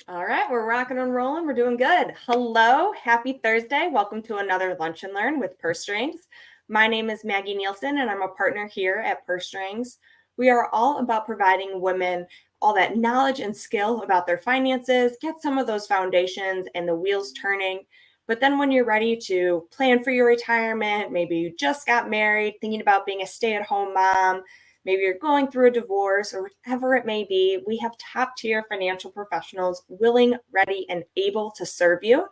All right, we're rocking and rolling. We're doing good. Hello, happy Thursday. Welcome to another Lunch and Learn with Purse Strings. My name is Maggie Nielsen, and I'm a partner here at Purse Strings. We are all about providing women all that knowledge and skill about their finances, get some of those foundations and the wheels turning. But then when you're ready to plan for your retirement, maybe you just got married, thinking about being a stay-at-home mom, maybe you're going through a divorce or whatever it may be, we have top tier financial professionals willing, ready, and able to serve you.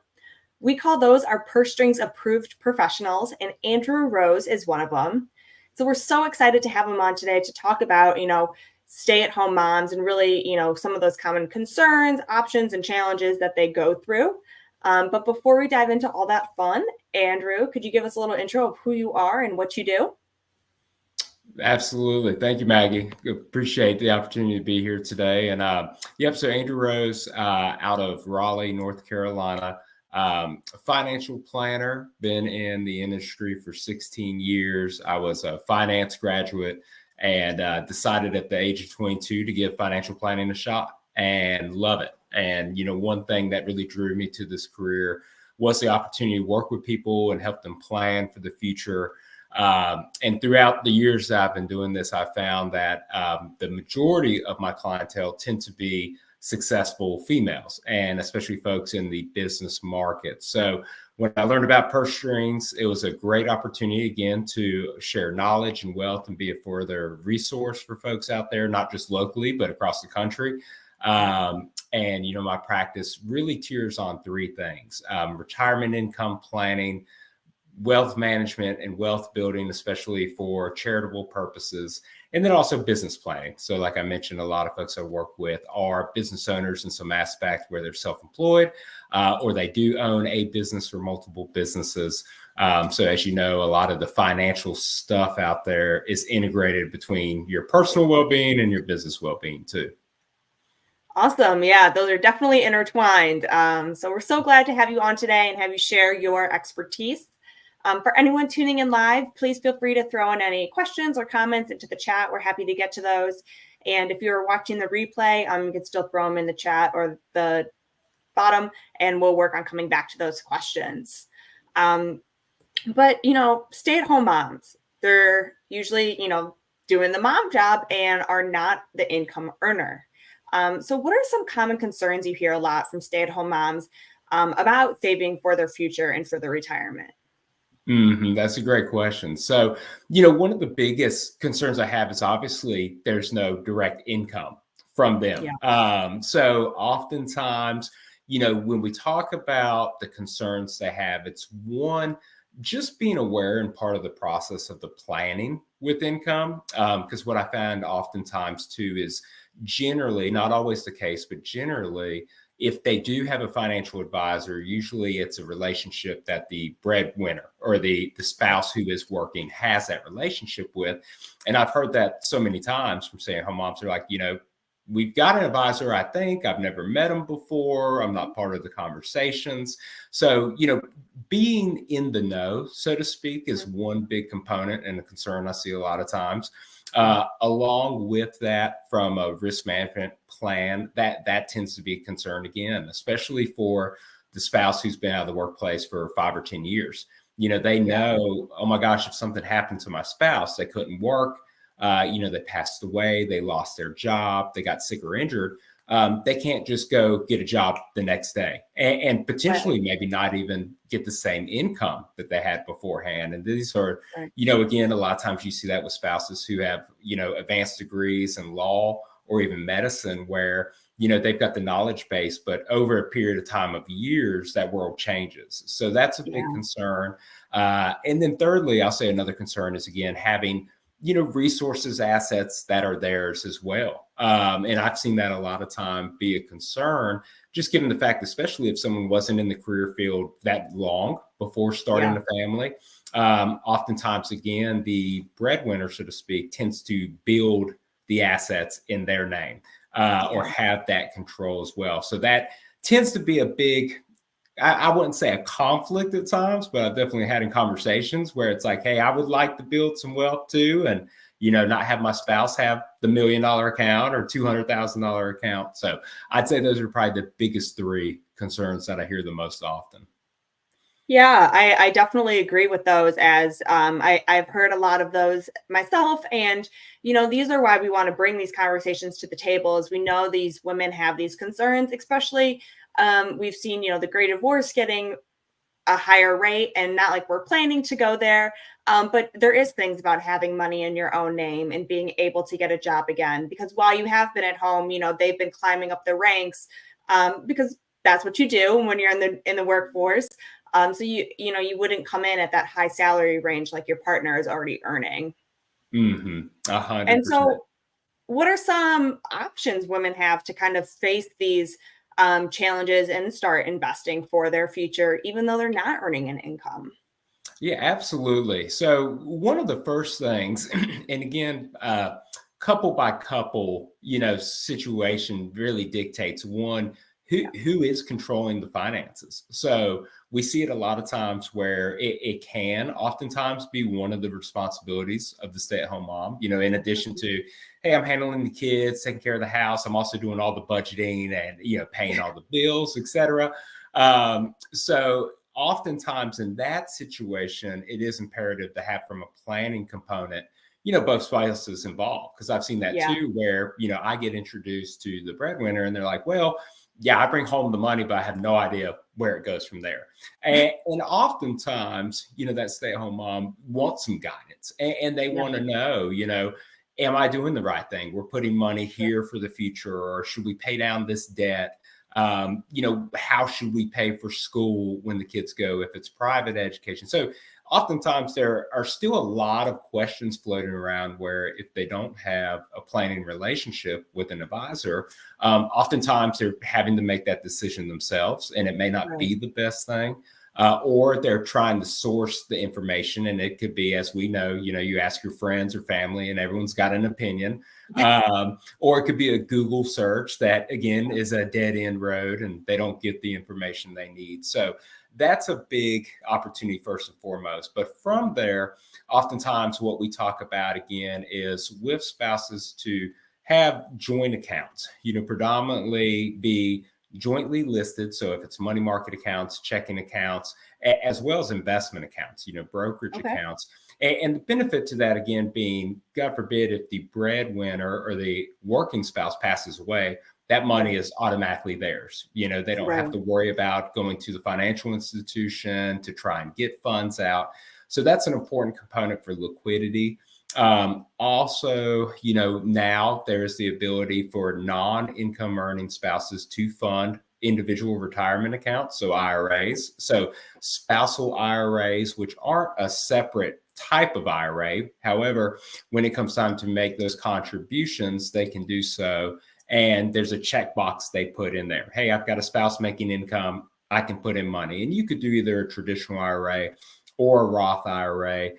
We call those our Purse Strings approved professionals, and Andrew Rose is one of them. So we're so excited to have him on today to talk about, stay at home moms and really, some of those common concerns, options, and challenges that they go through. But before we dive into all that fun, Andrew, could you give us a little intro of who you are and what you do? Absolutely. Thank you, Maggie. Appreciate the opportunity to be here today. And so Andrew Rose out of Raleigh, North Carolina, financial planner, been in the industry for 16 years. I was a finance graduate and decided at the age of 22 to give financial planning a shot and love it. And, one thing that really drew me to this career was the opportunity to work with people and help them plan for the future. And throughout the years that I've been doing this, I found that the majority of my clientele tend to be successful females, and especially folks in the business market. So when I learned about Purse Strings, it was a great opportunity, again, to share knowledge and wealth and be a further resource for folks out there, not just locally, but across the country. My practice really tiers on three things: retirement income planning, wealth management, and wealth building, especially for charitable purposes, and then also business planning. So like I mentioned, a lot of folks I work with are business owners in some aspect where they're self-employed or they do own a business or multiple businesses. So as you know, a lot of the financial stuff out there is integrated between your personal well-being and your business well-being too. Awesome. Yeah, those are definitely intertwined. So we're so glad to have you on today and have you share your expertise. For anyone tuning in live, please feel free to throw in any questions or comments into the chat. We're happy to get to those. And if you're watching the replay, you can still throw them in the chat or the bottom, and we'll work on coming back to those questions. But stay-at-home moms, they're usually, doing the mom job and are not the income earner. So what are some common concerns you hear a lot from stay-at-home moms about saving for their future and for their retirement? That's a great question. So, one of the biggest concerns I have is obviously there's no direct income from them. Yeah. So oftentimes, when we talk about the concerns they have, it's one, just being aware and part of the process of the planning with income. Because what I find oftentimes too is generally, not always the case, but generally, if they do have a financial advisor, usually it's a relationship that the breadwinner or the spouse who is working has that relationship with. And I've heard that so many times from stay-at-home moms. They're like, we've got an advisor, I think. I've never met him before. I'm not part of the conversations. So, being in the know, so to speak, is one big component and a concern I see a lot of times. Along with that, from a risk management plan, that tends to be a concern again, especially for the spouse who's been out of the workplace for 5 or 10 years. They know, oh my gosh, if something happened to my spouse, they couldn't work, they passed away, they lost their job, they got sick or injured. They can't just go get a job the next day and potentially maybe not even get the same income that they had beforehand. And these are, again, a lot of times you see that with spouses who have, advanced degrees in law or even medicine where, they've got the knowledge base, but over a period of time of years, that world changes. So that's a big concern. And then thirdly, I'll say another concern is, again, having resources, assets that are theirs as well. And I've seen that a lot of time be a concern, just given the fact, especially if someone wasn't in the career field that long before starting a family. Oftentimes, again, the breadwinner, so to speak, tends to build the assets in their name or have that control as well. So that tends to be a big, I wouldn't say a conflict at times, but I've definitely had in conversations where it's like, hey, I would like to build some wealth too. And, not have my spouse have the $1 million account or $200,000 account. So I'd say those are probably the biggest three concerns that I hear the most often. Yeah, I definitely agree with those as I've heard a lot of those myself. And, these are why we want to bring these conversations to the table is we know these women have these concerns, especially we've seen, the great divorce getting a higher rate and not like we're planning to go there. But there is things about having money in your own name and being able to get a job again, because while you have been at home, they've been climbing up the ranks because that's what you do when you're in the workforce. So you wouldn't come in at that high salary range like your partner is already earning. Mm-hmm. And 100%. so, what are some options women have to kind of face these challenges and start investing for their future, even though they're not earning an income? Yeah, absolutely. So one of the first things, and again, couple by couple, situation really dictates one, Yeah. who is controlling the finances. So we see it a lot of times where it can oftentimes be one of the responsibilities of the stay-at-home mom, in addition Mhm. to, hey, I'm handling the kids, taking care of the house. I'm also doing all the budgeting and, paying all the bills, etc. So oftentimes in that situation, it is imperative to have from a planning component, both spouses involved. Because I've seen that Yeah. too, where, I get introduced to the breadwinner and they're like, well, yeah, I bring home the money, but I have no idea where it goes from there. And oftentimes, that stay at home mom wants some guidance and they Yeah. want to know, am I doing the right thing? We're putting money Right. here for the future, or should we pay down this debt? How should we pay for school when the kids go if it's private education? So oftentimes there are still a lot of questions floating around where if they don't have a planning relationship with an advisor, oftentimes they're having to make that decision themselves, and it may not Right. be the best thing. Or they're trying to source the information, and it could be, as we know, you ask your friends or family, and everyone's got an opinion. Or it could be a Google search that, again, is a dead end road and they don't get the information they need. So that's a big opportunity, first and foremost. But from there, oftentimes what we talk about again is with spouses to have joint accounts, predominantly be jointly listed. So if it's money market accounts, checking accounts, as well as investment accounts, brokerage Okay. accounts. And the benefit to that, again, being, God forbid, if the breadwinner or the working spouse passes away, that Yeah. money is automatically theirs. They don't have Right. to worry about going to the financial institution to try and get funds out. So that's an important component for liquidity. Also, now there's the ability for non-income earning spouses to fund individual retirement accounts, so IRAs. So spousal IRAs, which aren't a separate type of IRA. However, when it comes time to make those contributions, they can do so. And there's a checkbox they put in there. Hey, I've got a spouse making income. I can put in money. And you could do either a traditional IRA or a Roth IRA.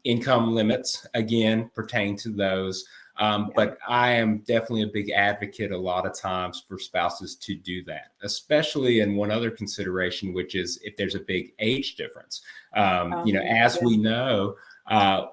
Income limits, again, pertain to those. Yeah. But I am definitely a big advocate a lot of times for spouses to do that, especially in one other consideration, which is if there's a big age difference. As Yeah. we know,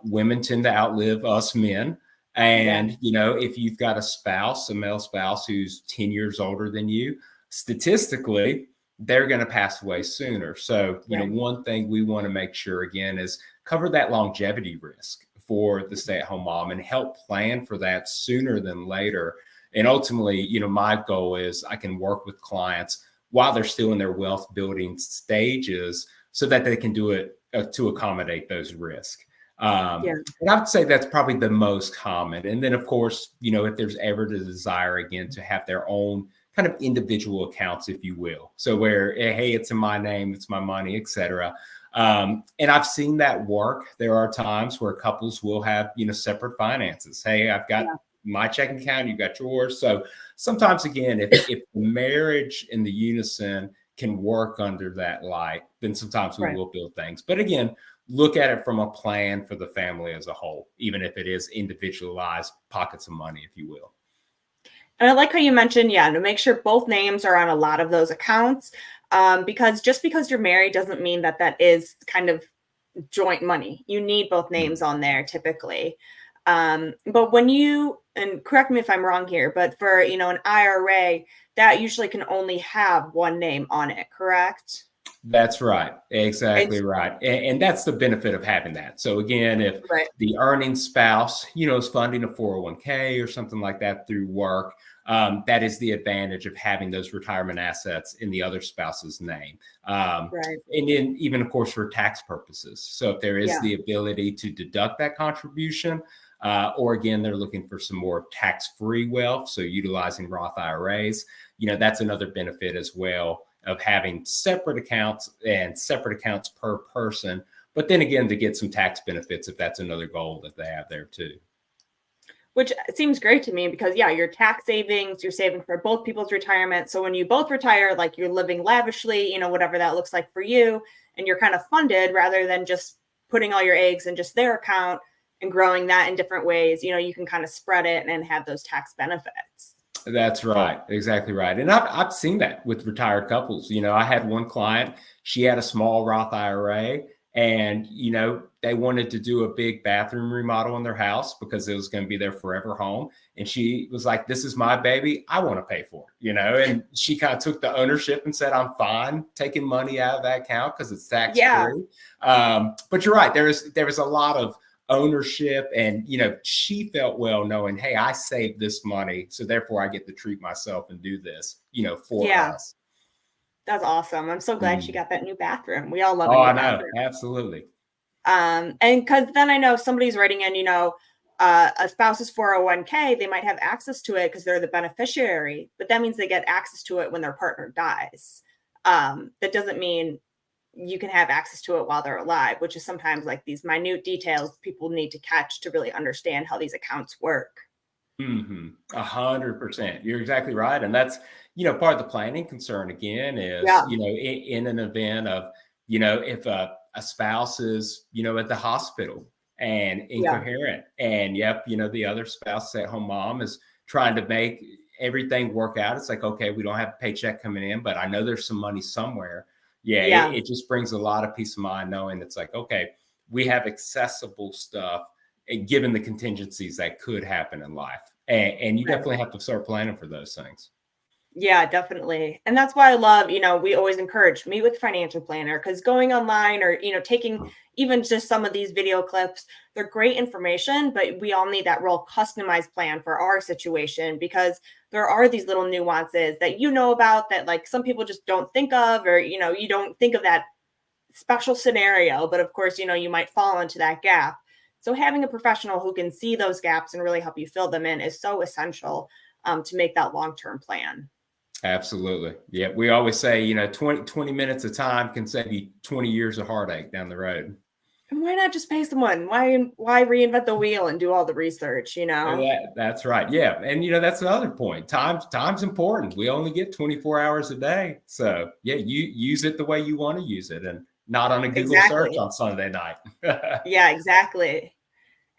women tend to outlive us men. Yeah. And, if you've got a spouse, a male spouse who's 10 years older than you, statistically, they're going to pass away sooner. So, Right. one thing we want to make sure again is cover that longevity risk for the stay-at-home mom and help plan for that sooner than later. And ultimately, my goal is I can work with clients while they're still in their wealth building stages so that they can do it to accommodate those risks. Yeah. And I would say that's probably the most common. And then, of course, if there's ever the desire again to have their own kind of individual accounts, if you will. So where, hey, it's in my name, it's my money, etc. And I've seen that work. There are times where couples will have, separate finances. Hey, I've got Yeah. my checking account, you got yours. So sometimes, again, if the marriage and the unison can work under that light, then sometimes we Right. will build things. But again, look at it from a plan for the family as a whole, even if it is individualized pockets of money, if you will. And I like how you mentioned, yeah, to make sure both names are on a lot of those accounts. Because just because you're married doesn't mean that that is kind of joint money. You need both names on there typically. But when you, and correct me if I'm wrong here, but for, an IRA, that usually can only have one name on it, correct? That's right. Exactly It's right. And that's the benefit of having that. So again, if right. the earning spouse, is funding a 401k or something like that through work, that is the advantage of having those retirement assets in the other spouse's name. Right. And then even, of course, for tax purposes. So if there is Yeah. the ability to deduct that contribution, or again, they're looking for some more tax-free wealth, so utilizing Roth IRAs, that's another benefit as well of having separate accounts and separate accounts per person. But then again, to get some tax benefits if that's another goal that they have there too. Which seems great to me because, yeah, your tax savings, you're saving for both people's retirement. So when you both retire, like you're living lavishly, whatever that looks like for you, and you're kind of funded rather than just putting all your eggs in just their account and growing that in different ways. You can kind of spread it and have those tax benefits. That's right. Exactly right. And I've seen that with retired couples. I had one client, she had a small Roth IRA and, they wanted to do a big bathroom remodel in their house because it was going to be their forever home. And she was like, this is my baby. I want to pay for it, and she kind of took the ownership and said, I'm fine taking money out of that account because it's tax Yeah. free. But you're right. There was a lot of ownership and she felt well knowing, hey, I saved this money, so therefore I get to treat myself and do this for Yeah. us. That's awesome. I'm so glad she got that new bathroom. We all love a Oh, new I know, bathroom. absolutely. And because then I know if somebody's writing in, a spouse's 401k, they might have access to it because they're the beneficiary, but that means they get access to it when their partner dies. That doesn't mean you can have access to it while they're alive, which is sometimes like these minute details people need to catch to really understand how these accounts work. 100%. You're exactly right. And that's, part of the planning concern again is, Yeah. in an event of, if a spouse is, at the hospital and Yeah. incoherent and yep, the other spouse, at home mom is trying to make everything work out. It's like, okay, we don't have a paycheck coming in, but I know there's some money somewhere. Yeah. Yeah. It just brings a lot of peace of mind knowing it's like, okay, we have accessible stuff given the contingencies that could happen in life. And you Right. definitely have to start planning for those things. Yeah, definitely. And that's why I love, we always encourage meet with a financial planner because going online or, taking even just some of these video clips, they're great information, but we all need that real customized plan for our situation because there are these little nuances that about that like some people just don't think of, or, you don't think of that special scenario, but of course, you might fall into that gap. So having a professional who can see those gaps and really help you fill them in is so essential to make that long-term plan. Absolutely. Yeah. We always say, 20 minutes of time can save you 20 years of heartache down the road. And why not just pay someone? Why reinvent the wheel and do all the research, That's right. Yeah. And that's another point. Time's important. We only get 24 hours a day. So yeah, you use it the way you want to use it and not on a Google search Exactly. on Sunday night. Yeah, exactly.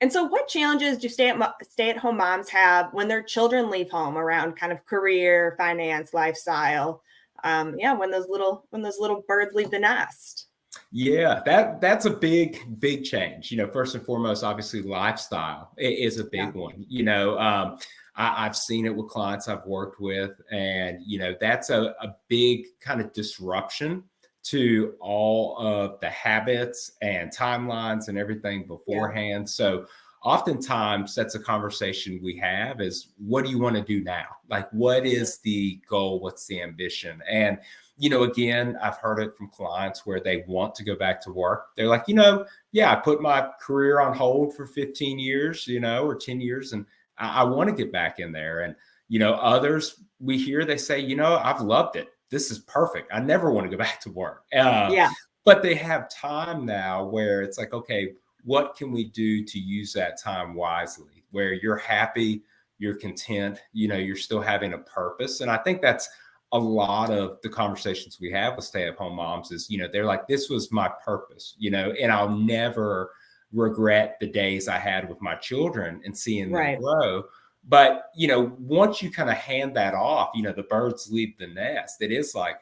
And so what challenges do stay-at-home moms have when their children leave home around kind of career, finance, lifestyle? Yeah, when those little birds leave the nest. Yeah, that's a big change. First and foremost, obviously, lifestyle is a Yeah. big one. I've seen it with clients I've worked with, and that's a big kind of disruption to all of the habits and timelines and everything Yeah. beforehand. So oftentimes that's a conversation we have is what do you want to do now? Like what Mhm. is the goal? What's the ambition? And again, I've heard it from clients where they want to go back to work. They're like, yeah, I put my career on hold for 15 years, or 10 years, and I want to get back in there. And, others we hear, they say, I've loved it. This is perfect. I never want to go back to work. Yeah. But they have time now where it's like, okay, what can we do to use that time wisely where you're happy, you're content, you're still having a purpose. And I think that's a lot of the conversations we have with stay-at-home moms is, they're like, this was my purpose, and I'll never regret the days I had with my children and seeing them Right. grow. But, once you kind of hand that off, the birds leave the nest. It is like,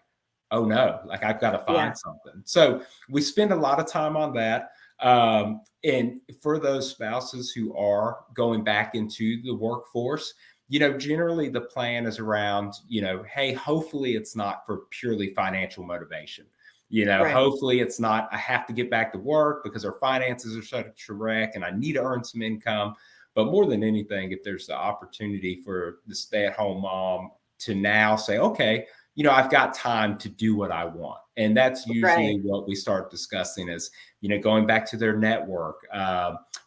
oh no, like I've got to Yeah. find something. So we spend a lot of time on that. And for those spouses who are going back into the workforce, generally the plan is around, hey, hopefully it's not for purely financial motivation. Right. Hopefully it's not, I have to get back to work because our finances are such a wreck and I need to earn some income. But more than anything, if there's the opportunity for the stay-at-home mom to now say, okay, I've got time to do what I want. And that's Right. usually what we start discussing is, going back to their network,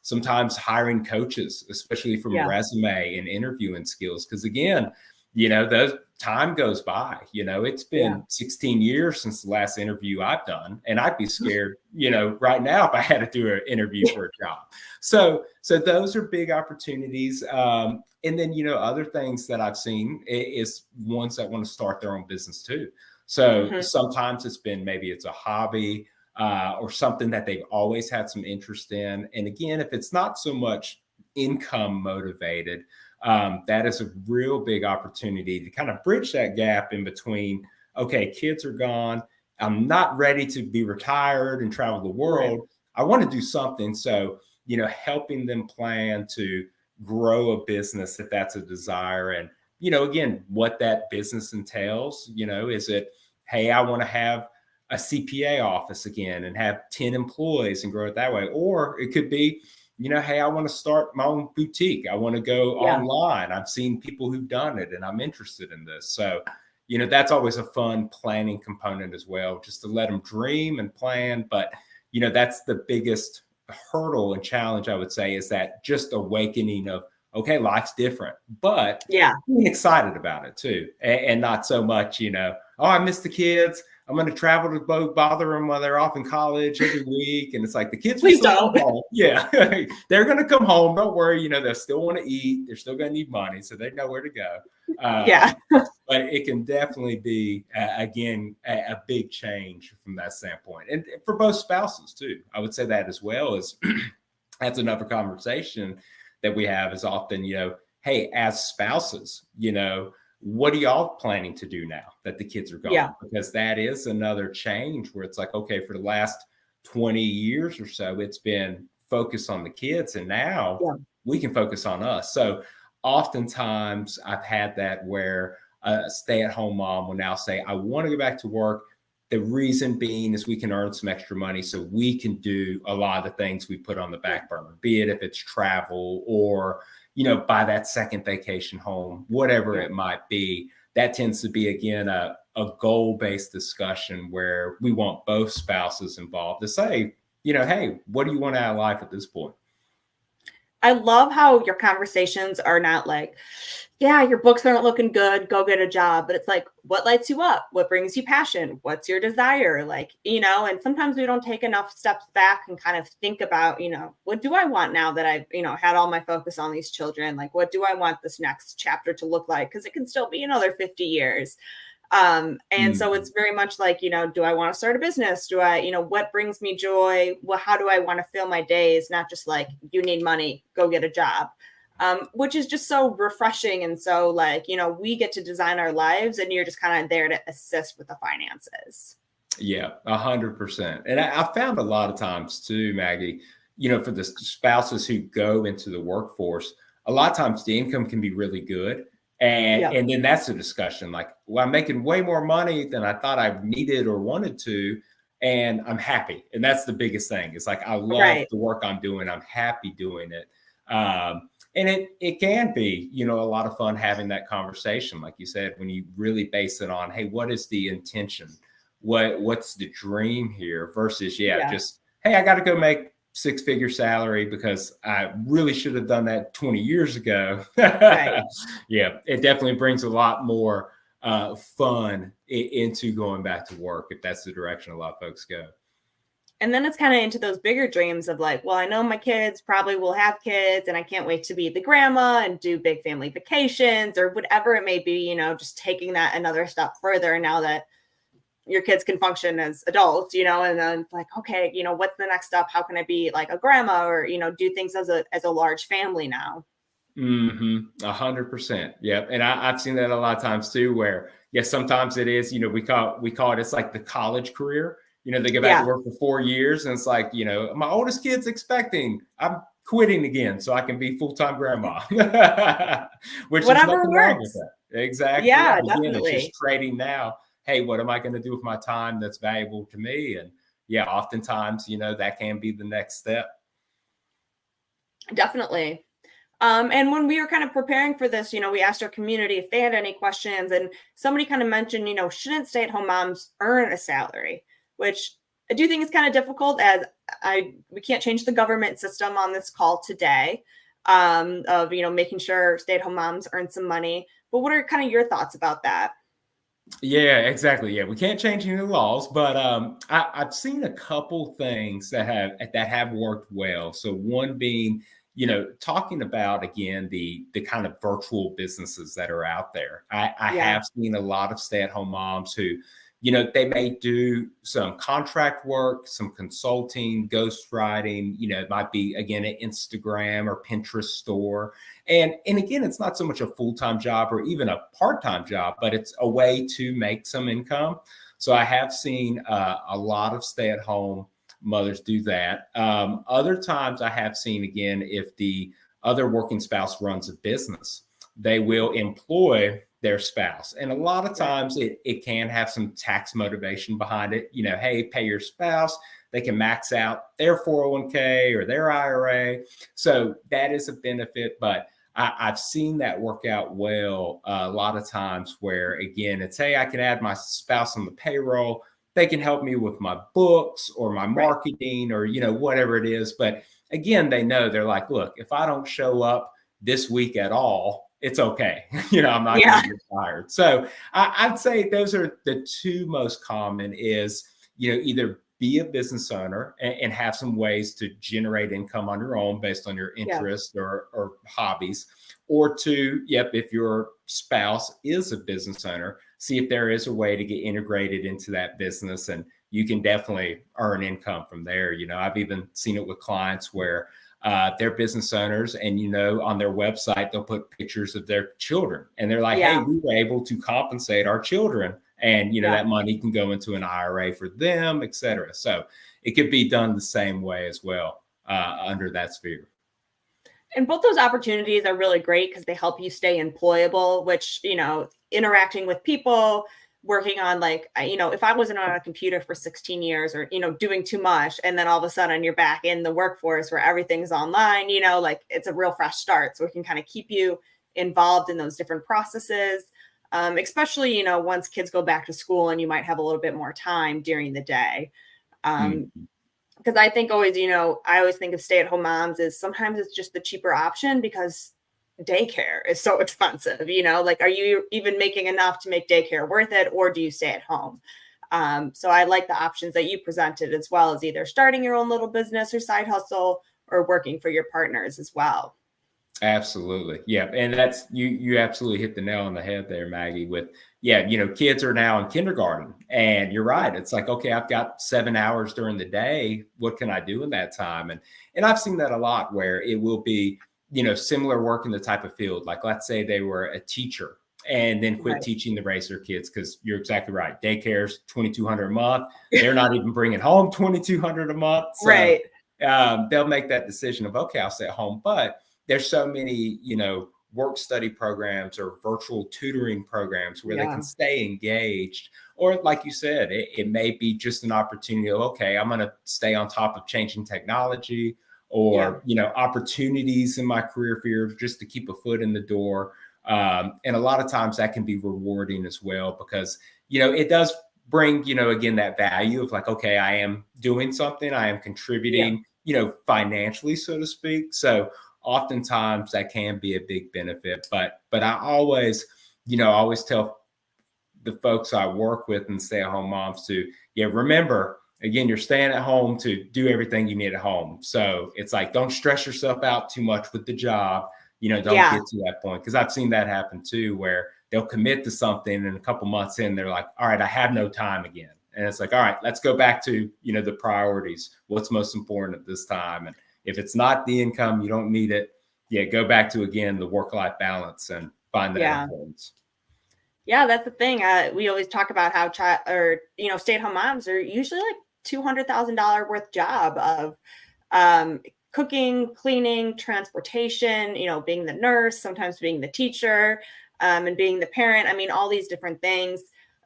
sometimes hiring coaches, especially from Yeah. resume and interviewing skills. Because again, those time goes by. It's Yeah. been 16 years since the last interview I've done, and I'd be scared, right now if I had to do an interview for a job. So those are big opportunities. And then, other things that I've seen is ones that want to start their own business too. So Mhm. sometimes maybe it's a hobby or something that they've always had some interest in. And again, if it's not so much income motivated, that is a real big opportunity to kind of bridge that gap in between, okay, kids are gone. I'm not ready to be retired and travel the Right. world. I want to do something. So, helping them plan to grow a business if that's a desire. And, again, what that business entails, is it, hey, I want to have a CPA office again and have 10 employees and grow it that way. Or it could be, hey, I want to start my own boutique. I want to go Yeah. online. I've seen people who've done it and I'm interested in this. So, that's always a fun planning component as well, just to let them dream and plan. But, that's the biggest hurdle and challenge, I would say, is that just awakening of, okay, life's different, but Yeah. being excited about it too. And not so much, oh, I miss the kids. I'm going to travel to bother them while they're off in college every week. And it's like the kids will Please still come don't. home. Yeah. They're going to come home. Don't worry. They'll still want to eat. They're still going to need money. So they know where to go. Yeah. But it can definitely be, again, a big change from that standpoint. And for both spouses too. I would say that as well as that's another conversation that we have is often, hey, as spouses, what are y'all planning to do now that the kids are Yeah. gone? Because that is another change where it's like, okay, for the last 20 years or so, it's been focused on the kids. And now Yeah. we can focus on us. So oftentimes I've had that where a stay-at-home mom will now say, I want to go back to work. The reason being is we can earn some extra money so we can do a lot of the things we put on the back burner, be it if it's travel or, buy that second vacation home, whatever Yeah. it might be. That tends to be, again, a goal-based discussion where we want both spouses involved to say, hey, what do you want out of life at this point? I love how your conversations are not like, yeah, your books aren't looking good, go get a job. But it's like, what lights you up? What brings you passion? What's your desire? Like, and sometimes we don't take enough steps back and kind of think about, what do I want now that I've, had all my focus on these children? Like, what do I want this next chapter to look like? Because it can still be another 50 years. And so Mhm. it's very much like, do I want to start a business? Do I, what brings me joy? Well, how do I want to fill my days? Not just like, you need money, go get a job. Which is just so refreshing. And so like, we get to design our lives and you're just kind of there to assist with the finances. Yeah, 100%. And I found a lot of times too, Maggie, for the spouses who go into the workforce, a lot of times the income can be really good. And Yeah. and then that's a discussion like, well, I'm making way more money than I thought I needed or wanted to, and I'm happy. And that's the biggest thing. It's like I love Right. the work I'm doing. I'm happy doing it. And it can be, a lot of fun having that conversation, like you said, when you really base it on, hey, what is the intention? What's the dream here versus Yeah. just, hey, I got to go make six-figure salary because I really should have done that 20 years ago. Right. Yeah, it definitely brings a lot more fun into going back to work if that's the direction a lot of folks go. And then it's kind of into those bigger dreams of like, well, I know my kids probably will have kids and I can't wait to be the grandma and do big family vacations or whatever it may be, just taking that another step further now that your kids can function as adults, and then it's like, okay, what's the next step? How can I be like a grandma or, do things as a large family now? 100%. Yep. And I've seen that a lot of times too, where yes, sometimes it is, we call it, it's like the college career. They go back to Yeah. work for 4 years and it's like, my oldest kid's expecting, I'm quitting again so I can be full-time grandma, which there's Whatever nothing wrong with works. that. Exactly. Yeah. Yeah, Again, it's just definitely. trading now. Hey, what am I going to do with my time that's valuable to me? And yeah, oftentimes, that can be the next step. Definitely. And when we were kind of preparing for this, we asked our community if they had any questions, and somebody kind of mentioned, shouldn't stay-at-home moms earn a salary? Which I do think is kind of difficult, as we can't change the government system on this call today, of making sure stay-at-home moms earn some money. But what are kind of your thoughts about that? Yeah, exactly. Yeah, we can't change any laws, but I've seen a couple things that have worked well. So one being, talking about again the kind of virtual businesses that are out there. I Yeah, have seen a lot of stay-at-home moms who, they may do some contract work, some consulting, ghostwriting. It might be again an Instagram or Pinterest store. And again, it's not so much a full-time job or even a part-time job, but it's a way to make some income. So I have seen a lot of stay-at-home mothers do that. Other times I have seen, again, if the other working spouse runs a business, they will employ their spouse. And a lot of right. times it can have some tax motivation behind it. Hey, pay your spouse. They can max out their 401k or their IRA. So that is a benefit. But I've seen that work out well a lot of times where, again, it's, hey, I can add my spouse on the payroll. They can help me with my books or my Right. marketing or, whatever it is. But again, they know, they're like, look, if I don't show up this week at all, it's okay. I'm not going Yeah. to get fired. So I'd say those are the two most common is, either be a business owner and have some ways to generate income on your own based on your Yeah. interests or hobbies, or two, yep, if your spouse is a business owner, see if there is a way to get integrated into that business, and you can definitely earn income from there. I've even seen it with clients where they're business owners, and on their website they'll put pictures of their children, and they're like, hey, Yeah. we were able to compensate our children, and Yeah. that money can go into an IRA for them, et cetera. So it could be done the same way as well under that sphere. And both those opportunities are really great because they help you stay employable, which, interacting with people, working on if I wasn't on a computer for 16 years or, doing too much, and then all of a sudden you're back in the workforce where everything's online, it's a real fresh start. So we can kind of keep you involved in those different processes, especially, once kids go back to school and you might have a little bit more time during the day. Um, Mm. because I think always, I always think of stay-at-home moms as sometimes it's just the cheaper option because daycare is so expensive. Like, are you even making enough to make daycare worth it, or do you stay at home? So I like the options that you presented, as well as either starting your own little business or side hustle, or working for your partners as well. Absolutely. Yeah. And that's you absolutely hit the nail on the head there, Maggie, with kids are now in kindergarten, and you're Yeah. right. It's like, okay, I've got 7 hours during the day. What can I do in that time? And I've seen that a lot where it will be, similar work in the type of field. Like, let's say they were a teacher and then quit Right. teaching to raise their kids, because you're exactly right. Daycare's $2,200 a month. They're not even bringing home $2,200 a month. So Right. they'll make that decision of, okay, I'll stay at home. But there's so many, work study programs or virtual tutoring programs where they Yeah. can stay engaged. Or like you said, it may be just an opportunity of, okay, I'm going to stay on top of changing technology, Yeah. or, opportunities in my career field just to keep a foot in the door. And a lot of times that can be rewarding as well, because, it does bring, again, that value of like, okay, I am doing something, I am Yeah. contributing, financially, so to speak. So oftentimes that can be a big benefit. But I always tell the folks I work with and stay-at-home moms to, remember, again, you're staying at home to do everything you need at home. So it's like, don't stress yourself out too much with the job. Don't Yeah. get to that point, because I've seen that happen too, where they'll commit to something and a couple months in, they're like, all right, I have no time again. And it's like, all right, let's go back to, the priorities. What's most important at this time? And if it's not the income, you don't need it. Yeah, go back to, again, the work-life balance and find that Yeah. importance. Yeah, that's the thing. We always talk about how stay-at-home moms are usually like $200,000 worth job of um, cooking, cleaning, transportation, being the nurse, sometimes being the teacher, and being the parent. I mean, all these different things,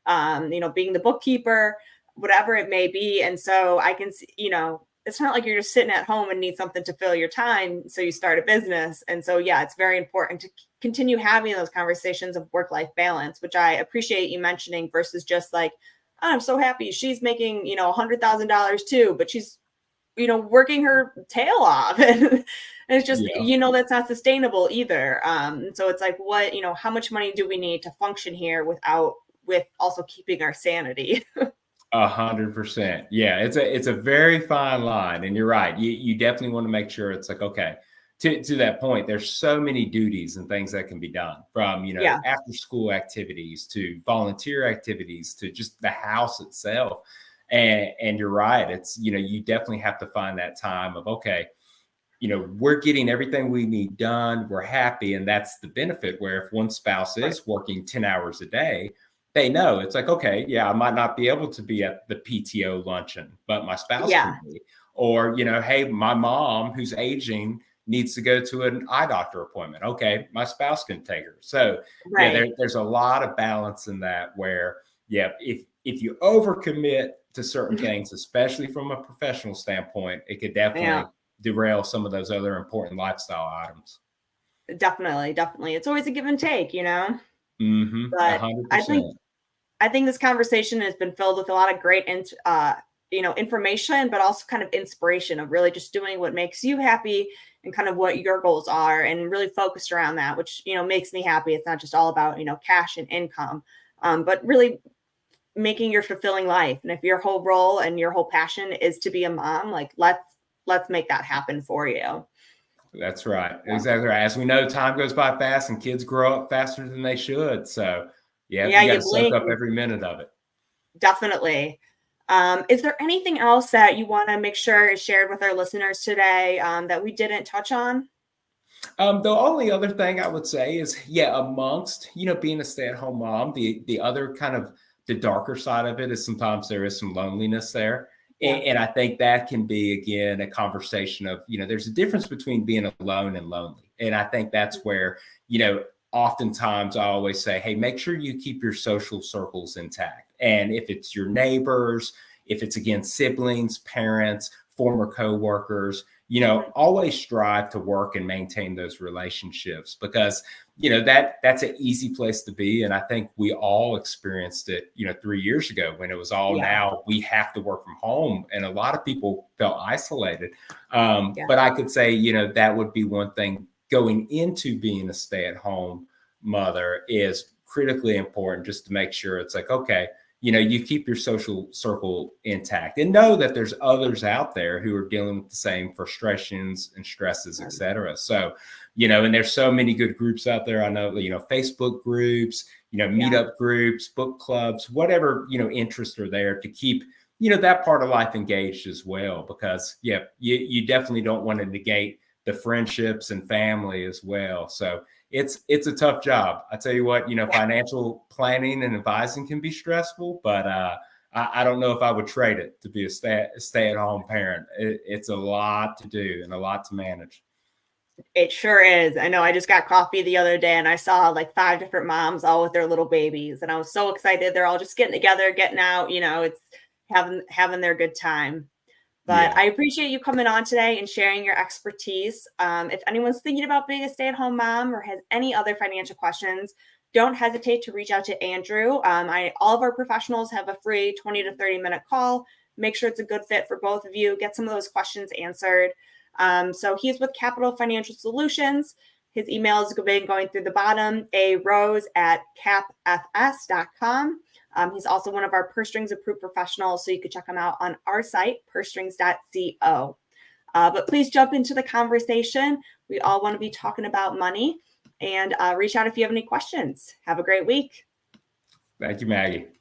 being the bookkeeper, whatever it may be. And so I can see, it's not like you're just sitting at home and need something to fill your time. So you start a business. And so, yeah, it's very important to continue having those conversations of work-life balance, which I appreciate you mentioning versus just like, oh, I'm so happy she's making, $100,000 too, but she's, working her tail off. And it's just, Yeah. that's not sustainable either. So it's like, what, how much money do we need to function here with also keeping our sanity? 100%. Yeah, it's a very fine line, and you're right. You definitely want to make sure it's like, okay, to that point, there's so many duties and things that can be done, from Yeah. after school activities to volunteer activities to just the house itself. And you're right. It's you definitely have to find that time of, okay, we're getting everything we need done. We're happy, and that's the benefit. Where if one spouse Right. is working 10 hours a day, they know it's like, okay, yeah, I might not be able to be at the PTO luncheon, but my spouse Yeah. can be. Or, hey, my mom who's aging needs to go to an eye doctor appointment. Okay, my spouse can take her. So, yeah, Right. there's a lot of balance in that where, yeah, if you overcommit to certain things, especially from a professional standpoint, it could Yeah. definitely derail some of those other important lifestyle items. Definitely. Definitely. It's always a give and take, Mm-hmm. A but hundred I think percent. I think this conversation has been filled with a lot of great, information, but also kind of inspiration of really just doing what makes you happy and kind of what your goals are, and really focused around that, which makes me happy. It's not just all about cash and income, but really making your fulfilling life. And if your whole role and your whole passion is to be a mom, like let's make that happen for you. That's right. Yeah. Exactly right. As we know, time goes by fast and kids grow up faster than they should. So, yeah, Yeah, you got you to soak blink. up every minute of it. Definitely. Is there anything else that you want to make sure is shared with our listeners today, that we didn't touch on? The only other thing I would say is, yeah, amongst being a stay-at-home mom, the other kind of the darker side of it is sometimes there is some loneliness there, Yeah. and I think that can be again a conversation of there's a difference between being alone and lonely, and I think that's where oftentimes I always say, hey, make sure you keep your social circles intact, and if it's your neighbors, if it's again siblings, parents, former coworkers, Mhm. always strive to work and maintain those relationships, because that's an easy place to be, and I think we all experienced it 3 years ago when it was all, Yeah. now we have to work from home, and a lot of people felt isolated. Yeah. But I could say that would be one thing going into being a stay-at-home mother is critically important, just to make sure it's like, okay, you keep your social circle intact, and know that there's others out there who are dealing with the same frustrations and stresses, et Um, cetera. So, and there's so many good groups out there. I know, Facebook groups, yeah. meetup groups, book clubs, whatever, interests are there to keep, that part of life engaged as well. Because, yeah, you definitely don't want to negate the friendships and family as well. So, it's a tough job. I tell you what, financial planning and advising can be stressful, but I don't know if I would trade it to be a stay at home parent. It's a lot to do and a lot to manage. It sure is. I know I just got coffee the other day and I saw like 5 different moms all with their little babies, and I was so excited. They're all just getting together, getting out, it's having their good time. But Yeah. I appreciate you coming on today and sharing your expertise. If anyone's thinking about being a stay-at-home mom or has any other financial questions, don't hesitate to reach out to Andrew. All of our professionals have a free 20 to 30-minute call. Make sure it's a good fit for both of you. Get some of those questions answered. So he's with Capital Financial Solutions. His email is been going through the bottom, arose@capfs.com. He's also one of our Purse Strings approved professionals, so you can check him out on our site, pursestrings.co. But please jump into the conversation. We all want to be talking about money, and reach out if you have any questions. Have a great week. Thank you, Maggie.